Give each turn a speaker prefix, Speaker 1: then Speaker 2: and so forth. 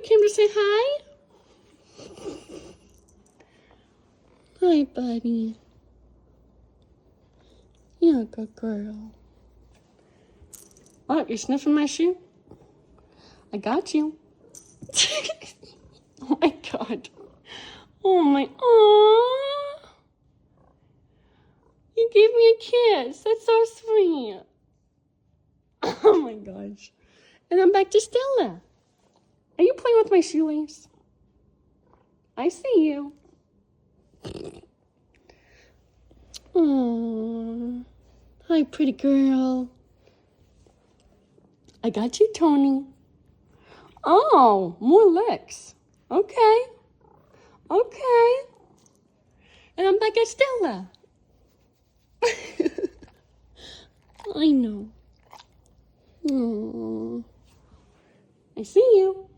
Speaker 1: you came to say hi? Hi, buddy. You're a good girl. Oh, you're sniffing my shoe? I got you. Oh my God. Oh my, aww. You gave me a kiss. That's so sweet. Oh my gosh. And I'm back to Stella. Are you playing with my shoelace? I see you. Aww. Hi, pretty girl. I got you, Tony. Oh, more licks. Okay. Okay. And I'm back at Stella. I know. Aww. I see you.